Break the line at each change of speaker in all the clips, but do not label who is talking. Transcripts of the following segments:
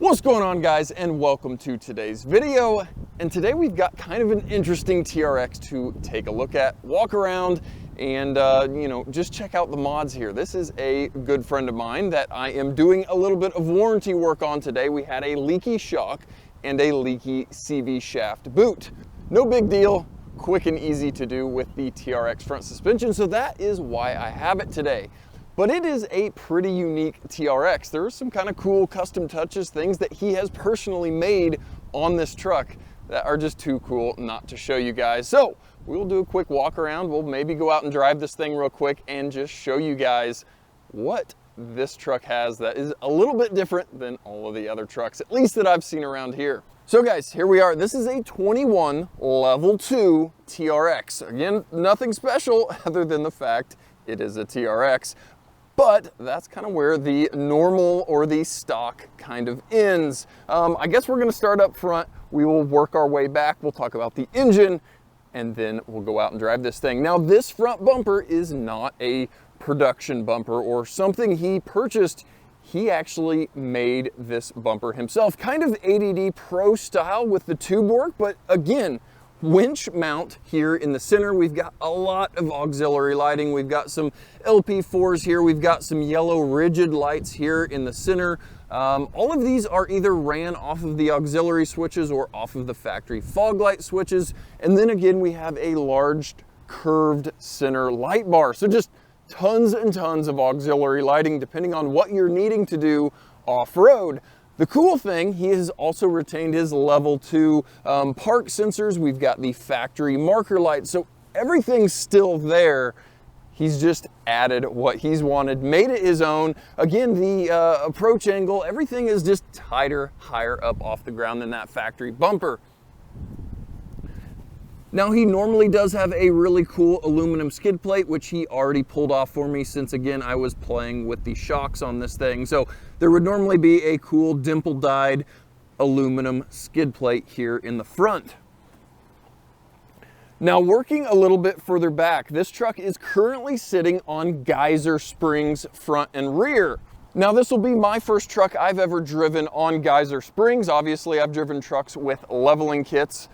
What's going on, guys, and welcome to today's video. And today we've got kind of an interesting TRX to take a look at, walk around, and just check out the mods here. This is a good friend of mine that I am doing a little bit of warranty work on today. We had a leaky shock and a leaky CV shaft boot. No big deal, quick and easy to do with the TRX front suspension, so that is why I have it today. But it is a pretty unique TRX. There are some kind of cool custom touches, things that he has personally made on this truck that are just too cool not to show you guys. So we'll do a quick walk around. We'll maybe go out and drive this thing real quick and just show you guys what this truck has that is a little bit different than all of the other trucks, at least that I've seen around here. So guys, here we are. This is a 21 level 2 TRX. Again, nothing special other than the fact it is a TRX. But that's kind of where the normal or the stock kind of ends. I guess we're going to start up front. We will work our way back. We'll talk about the engine, and then we'll go out and drive this thing. Now, this front bumper is not a production bumper or something he purchased. He actually made this bumper himself, kind of ADD Pro style with the tube work, but again, winch mount here in the center. We've got a lot of auxiliary lighting. We've got some LP4s here. We've got some yellow rigid lights here in the center. All of these are either ran off of the auxiliary switches or off of the factory fog light switches. And then again, we have a large curved center light bar. So just tons and tons of auxiliary lighting depending on what you're needing to do off-road. The cool thing, he has also retained his level 2 park sensors. We've got the factory marker lights, so everything's still there. He's just added what he's wanted, made it his own. Again, the approach angle, everything is just tighter, higher up off the ground than that factory bumper. Now, he normally does have a really cool aluminum skid plate, which he already pulled off for me since, again, I was playing with the shocks on this thing. So there would normally be a cool dimple-dyed aluminum skid plate here in the front. Now, working a little bit further back, this truck is currently sitting on geyser springs front and rear. Now, this will be my first truck I've ever driven on geyser springs. Obviously, I've driven trucks with leveling kits,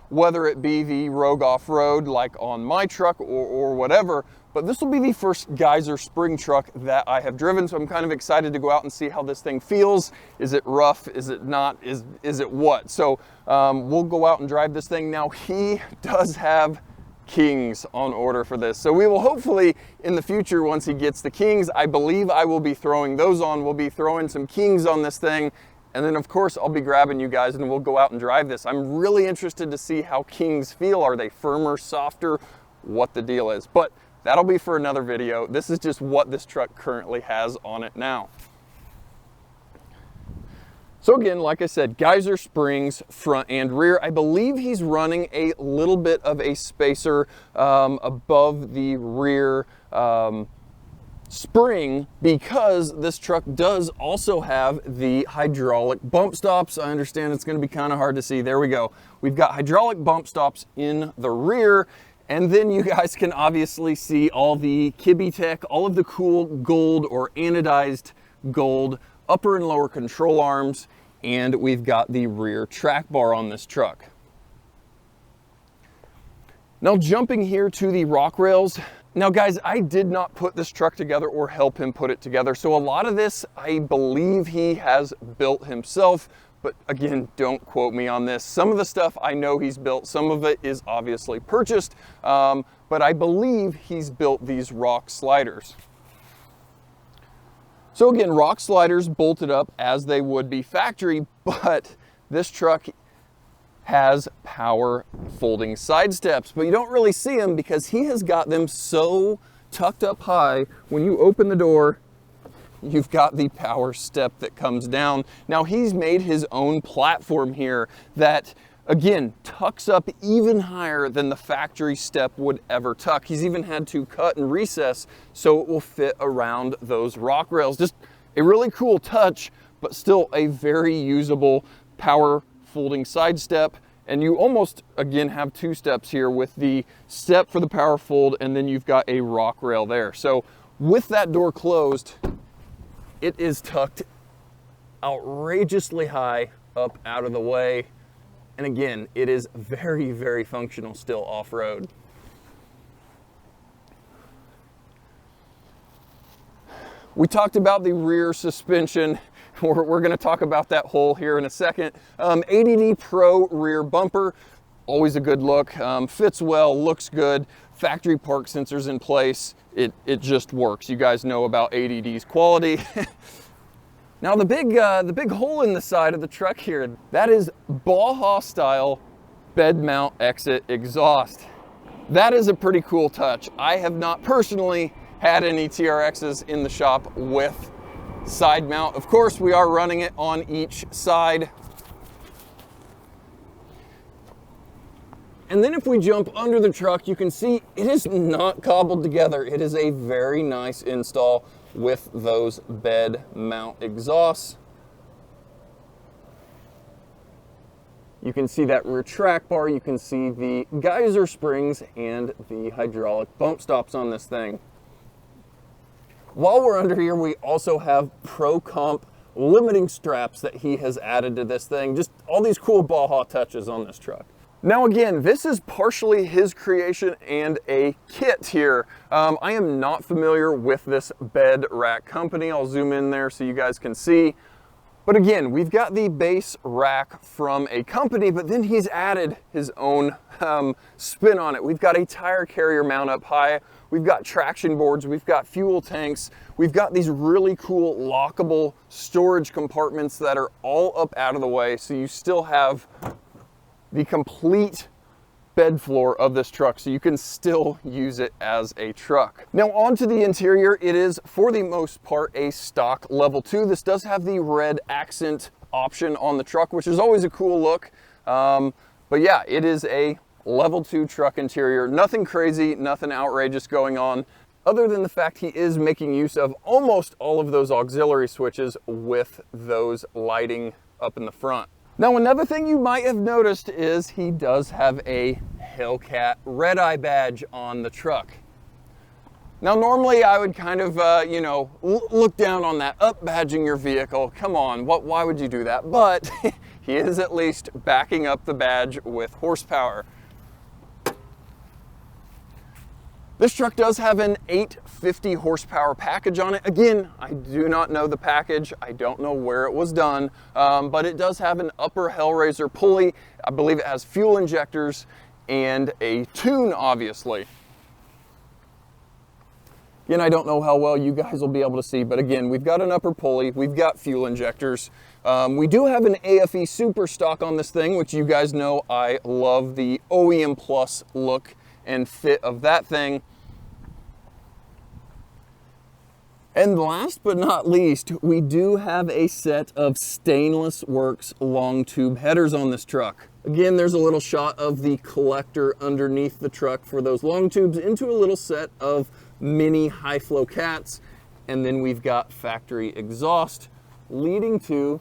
whether it be the Rogue Off-Road like on my truck or whatever, but this will be the first geyser spring truck that I have driven, so I'm kind of excited to go out and see how this thing feels. Is it rough? Is it not? Is it what? So we'll go out and drive this thing. Now, he does have Kings on order for this, so we will hopefully in the future, once he gets the Kings, I believe I will be throwing those on. We'll be throwing some Kings on this thing, and then of course I'll be grabbing you guys and we'll go out and drive this. I'm really interested to see how Kings feel. Are they firmer, softer, what the deal is? But that'll be for another video. This is just what this truck currently has on it now. So again, like I said, geyser springs front and rear. I believe he's running a little bit of a spacer above the rear spring, because this truck does also have the hydraulic bump stops. I understand it's going to be kind of hard to see. There we go. We've got hydraulic bump stops in the rear. And then you guys can obviously see all the Kibby Tech, all of the cool gold or anodized gold upper and lower control arms, and we've got the rear track bar on this truck. Now, jumping here to the rock rails. Now guys, I did not put this truck together or help him put it together, so a lot of this I believe he has built himself, but again, don't quote me on this. Some of the stuff I know he's built, some of it is obviously purchased, but I believe he's built these rock sliders. So again, rock sliders bolted up as they would be factory, but this truck has power folding side steps, but you don't really see them because he has got them so tucked up high. When you open the door, you've got the power step that comes down. Now, he's made his own platform here that, again, tucks up even higher than the factory step would ever tuck. He's even had to cut and recess so it will fit around those rock rails. Just a really cool touch, but still a very usable power folding side step. And you almost, again, have two steps here with the step for the power fold, and then you've got a rock rail there. So with that door closed, it is tucked outrageously high up out of the way. And again, it is very, very functional still off-road. We talked about the rear suspension. We're going to talk about that hole here in a second. ADD Pro rear bumper, always a good look. Fits well, looks good. Factory park sensors in place. It just works. You guys know about ADD's quality. Now the big hole in the side of the truck here, that is Baja style bed mount exit exhaust. That is a pretty cool touch. I have not personally had any TRXs in the shop with side mount. Of course, we are running it on each side. And then if we jump under the truck, you can see it is not cobbled together. It is a very nice install with those bed mount exhausts. You can see that rear track bar, you can see the geyser springs and the hydraulic bump stops on this thing. While we're under here, we also have Pro Comp limiting straps that he has added to this thing. Just all these cool Baja touches on this truck. Now again, this is partially his creation and a kit here. I am not familiar with this bed rack company. I'll zoom in there so you guys can see. But again, we've got the base rack from a company, but then he's added his own spin on it. We've got a tire carrier mount up high. We've got traction boards, we've got fuel tanks, we've got these really cool lockable storage compartments that are all up out of the way, so you still have the complete bed floor of this truck, so you can still use it as a truck. Now onto the interior, it is for the most part a stock level 2. This does have the red accent option on the truck, which is always a cool look. But yeah, it is a level 2 truck interior. Nothing crazy, nothing outrageous going on, other than the fact he is making use of almost all of those auxiliary switches with those lighting up in the front. Now another thing you might have noticed is he does have a Hellcat red eye badge on the truck. Now normally I would kind of, you know, look down on that, up badging your vehicle. Come on, why would you do that? But he is at least backing up the badge with horsepower. This truck does have an 850 horsepower package on it. Again, I do not know the package. I don't know where it was done, but it does have an upper Hellraiser pulley. I believe it has fuel injectors and a tune, obviously. Again, I don't know how well you guys will be able to see, but again, we've got an upper pulley, we've got fuel injectors. We do have an AFE Super stock on this thing, which you guys know I love the OEM Plus look and fit of that thing. And last but not least, we do have a set of Stainless Works long tube headers on this truck. Again, there's a little shot of the collector underneath the truck for those long tubes into a little set of mini high flow cats. And then we've got factory exhaust leading to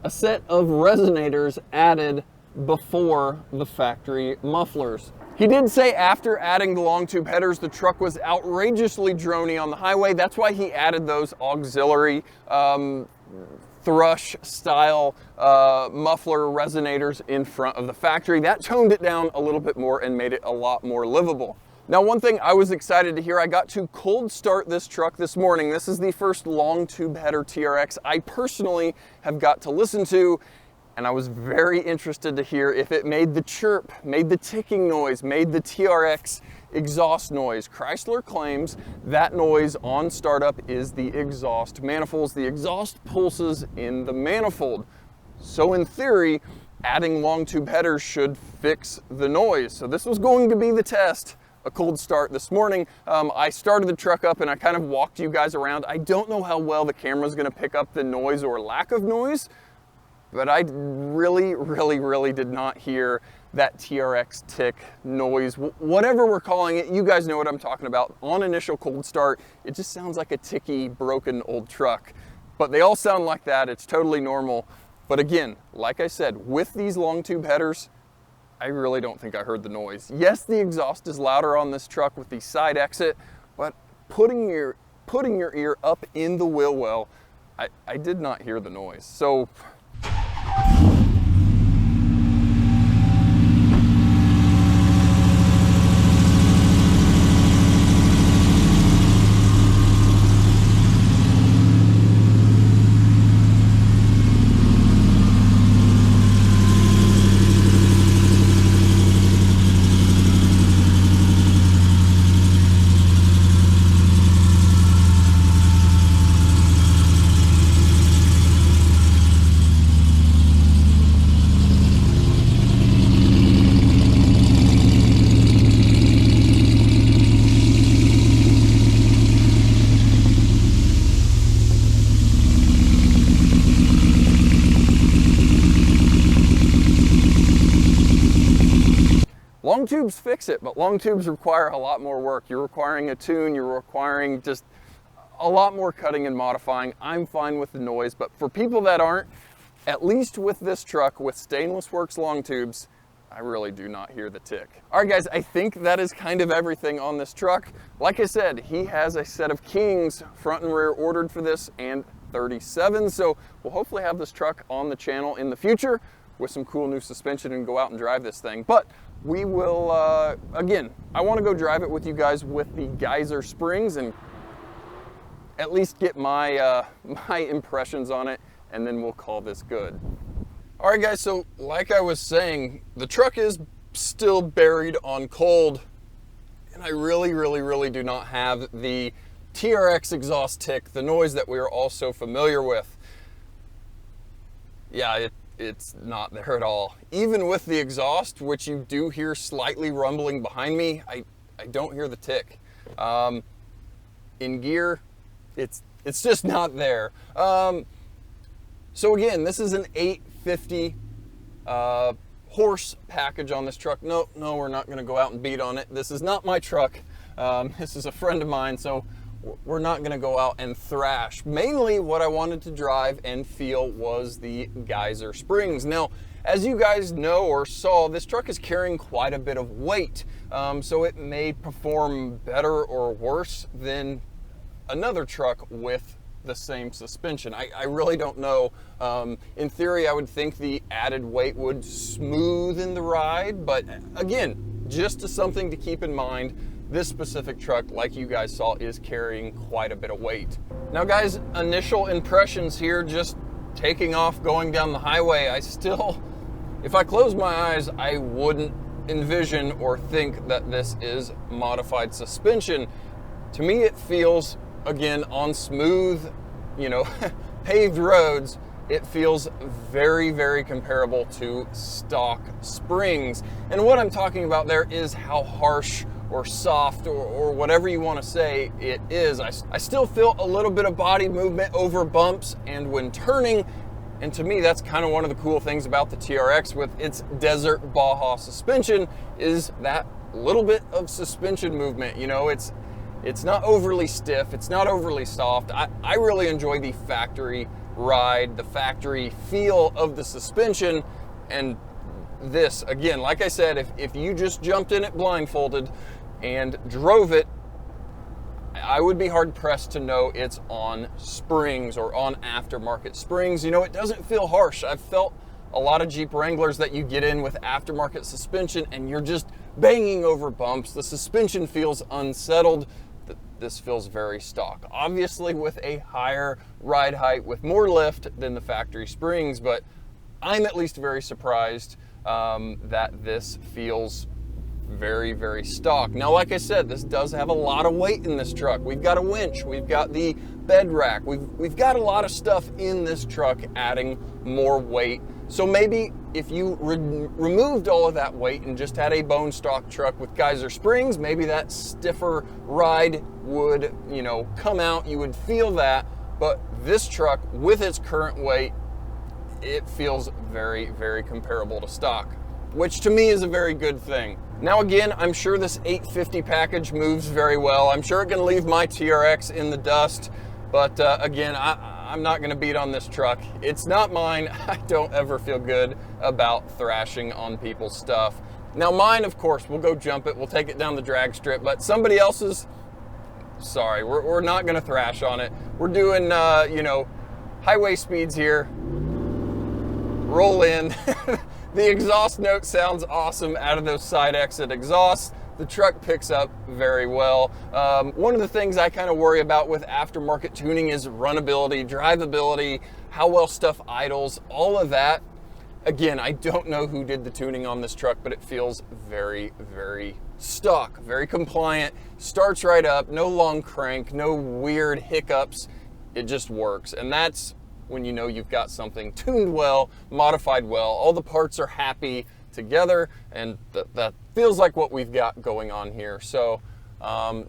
a set of resonators added before the factory mufflers. He did say after adding the long tube headers, the truck was outrageously drony on the highway. That's why he added those auxiliary thrush style muffler resonators in front of the factory. That toned it down a little bit more and made it a lot more livable. Now, one thing I was excited to hear, I got to cold start this truck this morning. This is the first long tube header TRX I personally have got to listen to. And I was very interested to hear if it made the chirp, made the ticking noise, made the TRX exhaust noise. Chrysler claims that noise on startup is the exhaust manifolds, the exhaust pulses in the manifold. So in theory, adding long tube headers should fix the noise. So this was going to be the test, a cold start this morning. I started the truck up and I kind of walked you guys around. I don't know how well the camera's gonna pick up the noise or lack of noise, but I really did not hear that TRX tick noise, whatever we're calling it. You guys know what I'm talking about. On initial cold start, it just sounds like a ticky, broken old truck. But they all sound like that. It's totally normal. But again, like I said, with these long tube headers, I really don't think I heard the noise. Yes, the exhaust is louder on this truck with the side exit, but putting your ear up in the wheel well, I did not hear the noise. So long tubes fix it, but long tubes require a lot more work. You're requiring a tune, you're requiring just a lot more cutting and modifying. I'm fine with the noise, but for people that aren't, at least with this truck with Stainless Works long tubes, I really do not hear the tick. All right guys, I think that is kind of everything on this truck. Like I said, he has a set of Kings front and rear ordered for this and 37, so we'll hopefully have this truck on the channel in the future with some cool new suspension and go out and drive this thing. But we will, again, I want to go drive it with you guys with the Geyser springs and at least get my, my impressions on it, and then we'll call this good. All right guys, so like I was saying, the truck is still buried on cold, and I really do not have the TRX exhaust tick, the noise that we are all so familiar with. Yeah, it's not there at all. Even with the exhaust, which you do hear slightly rumbling behind me, I don't hear the tick. In gear, it's just not there. So again, this is an 850 horse package on this truck. No, we're not gonna go out and beat on it. This is not my truck. This is a friend of mine, so we're not gonna go out and thrash. Mainly what I wanted to drive and feel was the Geyser springs. Now, as you guys know or saw, this truck is carrying quite a bit of weight, so it may perform better or worse than another truck with the same suspension. I really don't know. In theory, I would think the added weight would smoothen the ride, but again, just something to keep in mind. This specific truck, like you guys saw, is carrying quite a bit of weight. Now guys, initial impressions here, just taking off, going down the highway, I still, if I close my eyes, I wouldn't envision or think that this is modified suspension. To me, it feels, again, on smooth, you know, paved roads, it feels very comparable to stock springs. And what I'm talking about there is how harsh or soft or whatever you want to say it is. I still feel a little bit of body movement over bumps and when turning, and to me that's kind of one of the cool things about the TRX with its Desert Baja suspension, is that little bit of suspension movement. You know, it's not overly stiff, it's not overly soft. I really enjoy the factory ride, the factory feel of the suspension. And this, again, like I said, if you just jumped in it blindfolded and drove it, I would be hard pressed to know it's on springs or on aftermarket springs. You know, it doesn't feel harsh. I've felt a lot of Jeep Wranglers that you get in with aftermarket suspension and you're just banging over bumps. The suspension feels unsettled. This feels very stock. Obviously with a higher ride height, with more lift than the factory springs, but I'm at least very surprised that this feels very stock. Now, like I said, this does have a lot of weight in this truck. We've got a winch, we've got the bed rack, we've got a lot of stuff in this truck adding more weight. So maybe if you removed all of that weight and just had a bone stock truck with Geyser springs, maybe that stiffer ride would, you know, come out, you would feel that. But this truck with its current weight, it feels very comparable to stock, which to me is a very good thing. Now again, I'm sure this 850 package moves very well. I'm sure it can leave my TRX in the dust, but again, I'm not gonna beat on this truck. It's not mine. I don't ever feel good about thrashing on people's stuff. Now mine, of course, we'll go jump it, we'll take it down the drag strip, but somebody else's, sorry, we're not gonna thrash on it. We're doing, you know, highway speeds here. Roll in. The exhaust note sounds awesome out of those side exit exhausts. The truck picks up very well. One of the things I kind of worry about with aftermarket tuning is runability, drivability, how well stuff idles, all of that. Again, I don't know who did the tuning on this truck, but it feels very, very stock, very compliant, starts right up, no long crank, no weird hiccups. It just works. And that's when you know you've got something tuned well, modified well, all the parts are happy together, and that feels like what we've got going on here. So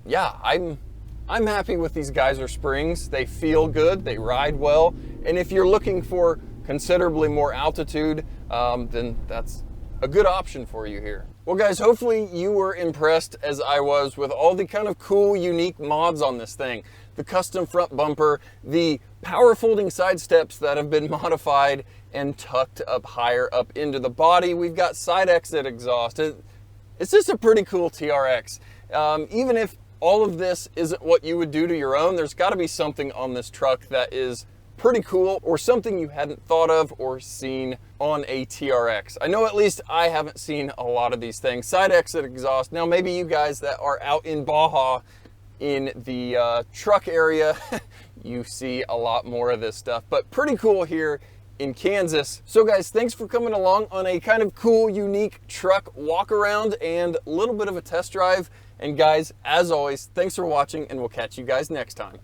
yeah, I'm happy with these Geyser springs. They feel good, they ride well, and if you're looking for considerably more altitude, then that's a good option for you here. Well guys, hopefully you were impressed as I was with all the kind of cool, unique mods on this thing. The custom front bumper, the power folding side steps that have been modified and tucked up higher up into the body. We've got side exit exhaust. It's just a pretty cool TRX. Even if all of this isn't what you would do to your own, there's got to be something on this truck that is pretty cool, or something you hadn't thought of or seen on a TRX. I know at least I haven't seen a lot of these things. Side exit exhaust. Now maybe you guys that are out in Baja in the truck area, you see a lot more of this stuff, but pretty cool here in Kansas. So guys, thanks for coming along on a kind of cool, unique truck walk around and a little bit of a test drive. And guys, as always, thanks for watching, and we'll catch you guys next time.